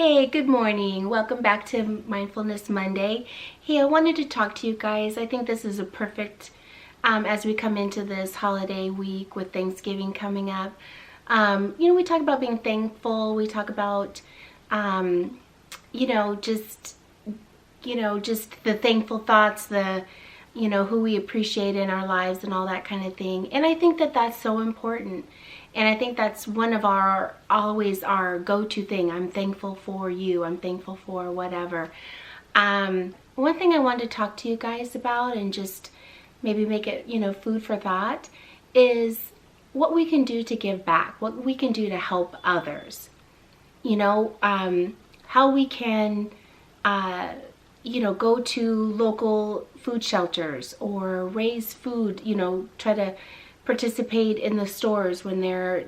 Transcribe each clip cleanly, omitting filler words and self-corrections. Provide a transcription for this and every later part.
Hey, good morning. Welcome back to Mindfulness Monday. Hey, I wanted to talk to you guys. I think this is a perfect, as we come into this holiday week with Thanksgiving coming up. We talk about being thankful. We talk about, just the thankful thoughts, who we appreciate in our lives and all that kind of thing. And I think that that's so important. And I think that's one of always our go-to thing. I'm thankful for you. I'm thankful for whatever. One thing I wanted to talk to you guys about and just maybe make it, food for thought is what we can do to give back, what we can do to help others. How we can, go to local food shelters or raise food, try to participate in the stores when they're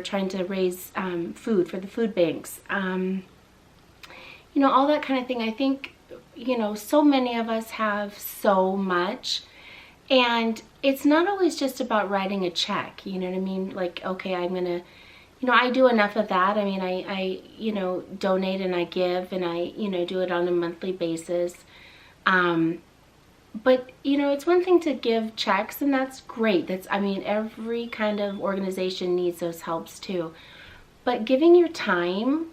trying to raise food for the food banks. All that kind of thing. I think, so many of us have so much, and it's not always just about writing a check, you know what I mean? Like, okay, I'm gonna, I do enough of that. I mean, I donate and I give and I, do it on a monthly basis. But, it's one thing to give checks, and that's great. Every kind of organization needs those helps too. But giving your time,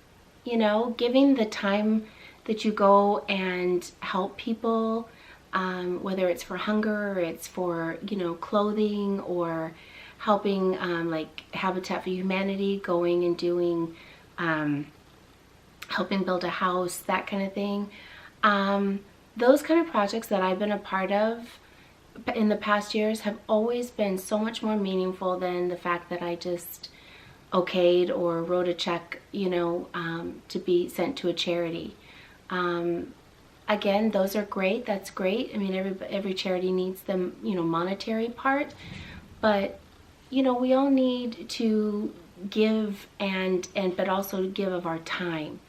giving the time that you go and help people, whether it's for hunger or it's for, clothing, or helping like Habitat for Humanity, going and doing, helping build a house, that kind of thing. Those kind of projects that I've been a part of in the past years have always been so much more meaningful than the fact that I just okayed or wrote a check, to be sent to a charity. Again, those are great. That's great. I mean, every charity needs the, monetary part, but, we all need to give but also give of our time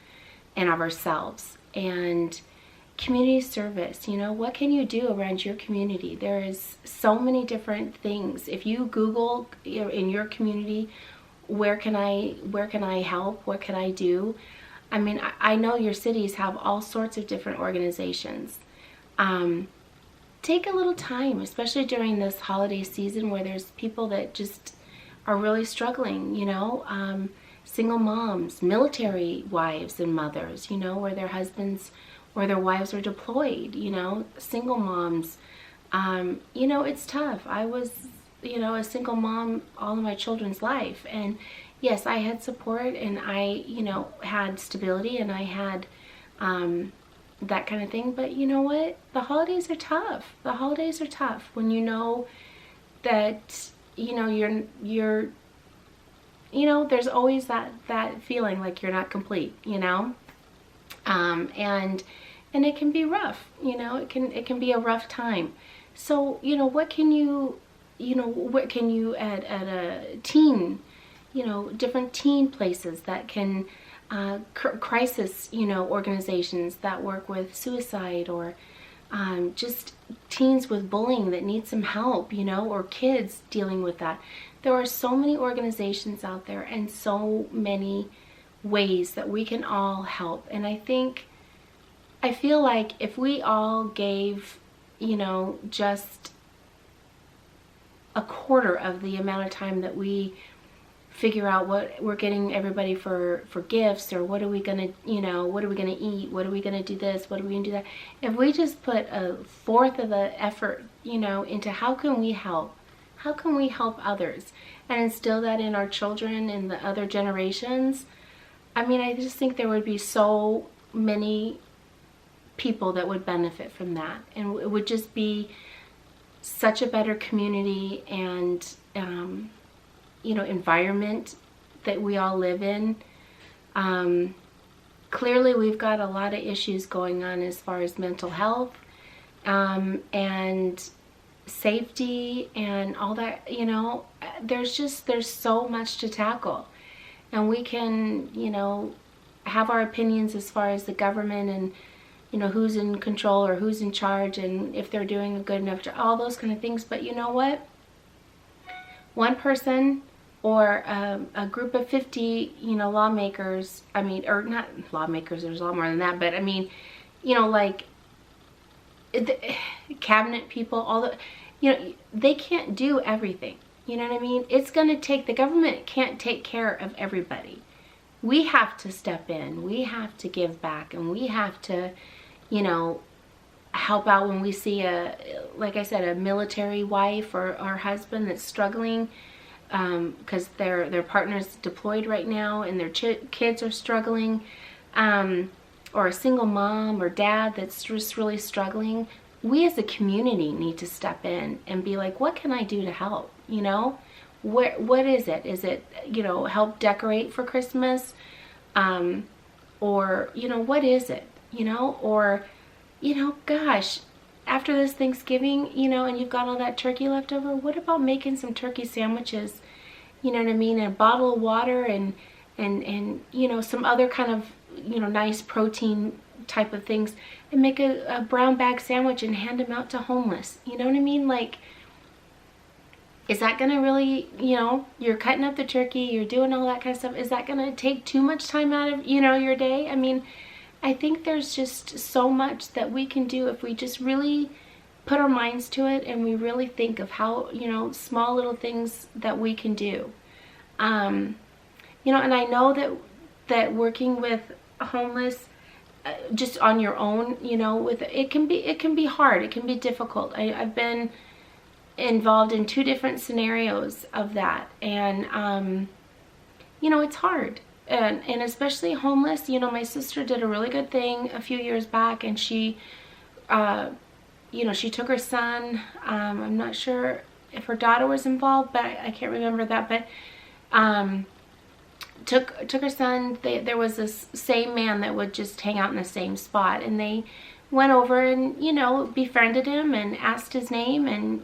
and of ourselves. And community service, what can you do around your community? There is so many different things. If you Google in your community, where can I help? What can I do? I mean, I know your cities have all sorts of different organizations. Take a little time, especially during this holiday season where there's people that just are really struggling, single moms, military wives and mothers, where their husbands or their wives are deployed, single moms. It's tough. I was, a single mom all of my children's life. And yes, I had support and I, had stability and I had that kind of thing. But you know what? The holidays are tough. The holidays are tough when you know that, you're there's always that feeling like you're not complete, and it can be rough, it can be a rough time. So, what can you at a teen, different teen places that can, crisis, organizations that work with suicide or just teens with bullying that need some help, or kids dealing with that. There are so many organizations out there and so many ways that we can all help. And I feel like if we all gave, just a quarter of the amount of time that we figure out what we're getting everybody for gifts, or what are we gonna, what are we gonna eat, what are we gonna do this, what are we gonna do that. If we just put a fourth of the effort, into how can we help others and instill that in our children and the other generations, I mean, I just think there would be so many people that would benefit from that, and it would just be such a better community and environment that we all live in. Clearly we've got a lot of issues going on as far as mental health and safety and all that. There's so much to tackle, and we can have our opinions as far as the government and who's in control or who's in charge and if they're doing a good enough job, all those kind of things. But you know what? One person or a group of 50, lawmakers, I mean, or not lawmakers, there's a lot more than that, but I mean, like the cabinet people, all the, they can't do everything. You know what I mean? It's going to take, the government can't take care of everybody. We have to step in. We have to give back, and we have to, help out when we see like I said, a military wife or husband that's struggling because their partner's deployed right now and their kids are struggling, or a single mom or dad that's just really struggling. We as a community need to step in and be like, what can I do to help? What is it? Is it, help decorate for Christmas? Or, what is it? Or, gosh, after this Thanksgiving, and you've got all that turkey left over, what about making some turkey sandwiches, and a bottle of water and some other kind of, nice protein type of things, and make a brown bag sandwich and hand them out to homeless. You know what I mean? Like, is that going to really, you're cutting up the turkey, you're doing all that kind of stuff. Is that going to take too much time out of, your day? I mean, I think there's just so much that we can do if we just really put our minds to it and we really think of how, small little things that we can do. And I know that working with homeless, just on your own, it can be hard. It can be difficult. I've been involved in 2 different scenarios of that, and it's hard, and especially homeless. My sister did a really good thing a few years back, and she she took her son. I'm not sure if her daughter was involved, but I can't remember that, but took her son. There was this same man that would just hang out in the same spot, and they went over and, befriended him and asked his name and,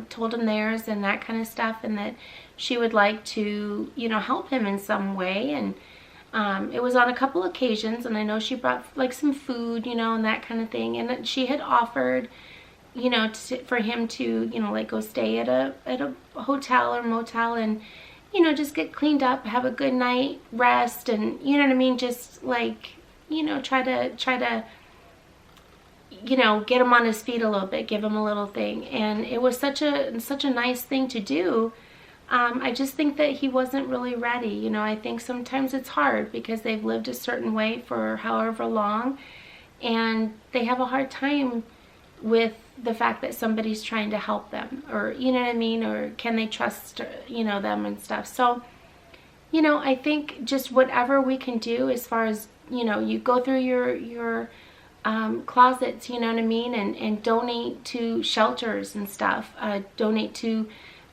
told him theirs and that kind of stuff, and that she would like to, help him in some way. And it was on a couple occasions, and I know she brought like some food, and that kind of thing. And she had offered, for him to, like go stay at a hotel or motel and, just get cleaned up, have a good night, rest, and, just like, try to get him on his feet a little bit, give him a little thing. And it was such a nice thing to do. I just think that he wasn't really ready. I think sometimes it's hard because they've lived a certain way for however long, and they have a hard time with the fact that somebody's trying to help them, or or can they trust them and stuff. So I think just whatever we can do as far as you go through your closets, and donate to shelters and stuff, donate to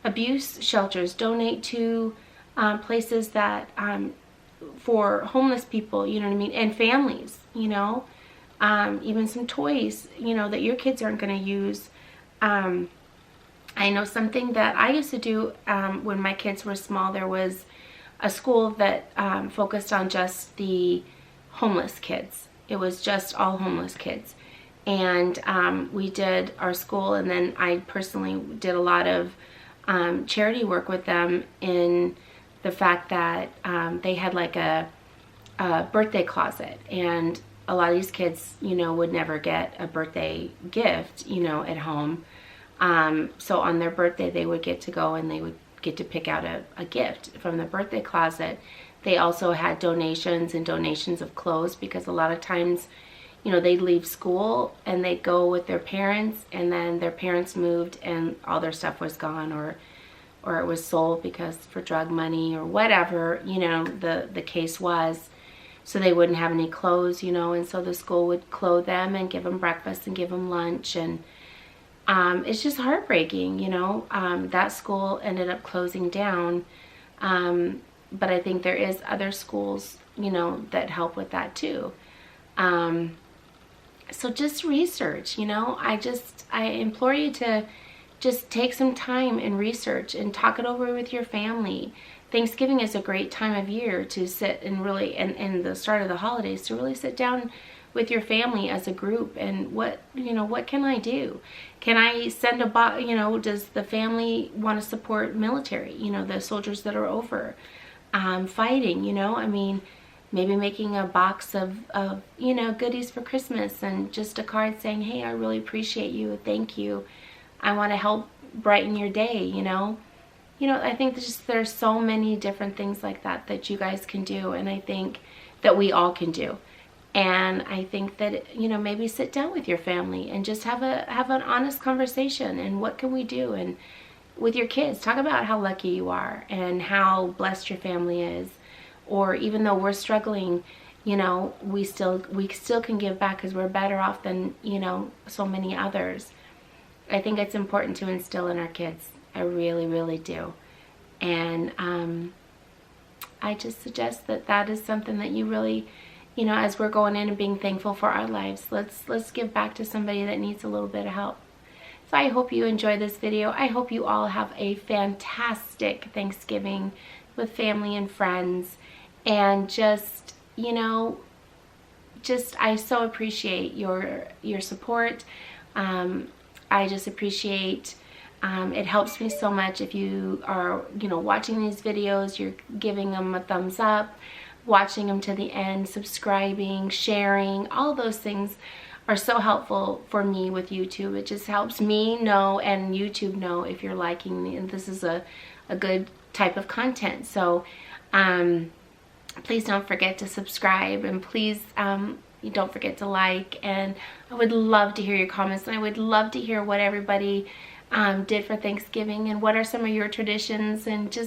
abuse shelters, donate to places that for homeless people, and families, even some toys, that your kids aren't going to use. I know something that I used to do when my kids were small. There was a school that focused on just the homeless kids. It was just all homeless kids. And we did our school, and then I personally did a lot of charity work with them in the fact that they had like a birthday closet, and a lot of these kids, would never get a birthday gift, at home. So on their birthday, they would get to go and they would get to pick out a gift from the birthday closet. They also had donations and donations of clothes, because a lot of times, they'd leave school and they'd go with their parents, and then their parents moved and all their stuff was gone, or it was sold because for drug money or whatever, the case was. So they wouldn't have any clothes, and so the school would clothe them and give them breakfast and give them lunch. And it's just heartbreaking, that school ended up closing down. But I think there is other schools, that help with that too. So just research, I implore you to just take some time and research and talk it over with your family. Thanksgiving is a great time of year to sit and really, and the start of the holidays, to really sit down with your family as a group, and what can I do? Can I send a box? Does the family want to support military, the soldiers that are over fighting? I mean, maybe making a box of goodies for Christmas, and just a card saying, hey, I really appreciate you, thank you, I want to help brighten your day. I think there's so many different things like that you guys can do, and I think that we all can do. And I think that, maybe sit down with your family and just have an honest conversation, and what can we do? And with your kids, talk about how lucky you are and how blessed your family is. Or even though we're struggling, we still can give back, because we're better off than, so many others. I think it's important to instill in our kids. I really, really do. And I just suggest that is something that you really, as we're going in and being thankful for our lives, let's give back to somebody that needs a little bit of help. So I hope you enjoy this video. I hope you all have a fantastic Thanksgiving with family and friends. And just, I so appreciate your support. I just appreciate, it helps me so much if you are, watching these videos, you're giving them a thumbs up, watching them to the end, subscribing, sharing, all those things are so helpful for me with YouTube. It just helps me know and YouTube know if you're liking me and this is a good type of content. So please don't forget to subscribe, and please you don't forget to like, and I would love to hear your comments, and I would love to hear what everybody did for Thanksgiving, and what are some of your traditions, and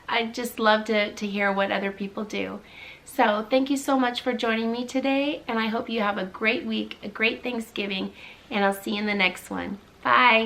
I just love to hear what other people do. So thank you so much for joining me today, and I hope you have a great week, a great Thanksgiving, and I'll see you in the next one. Bye.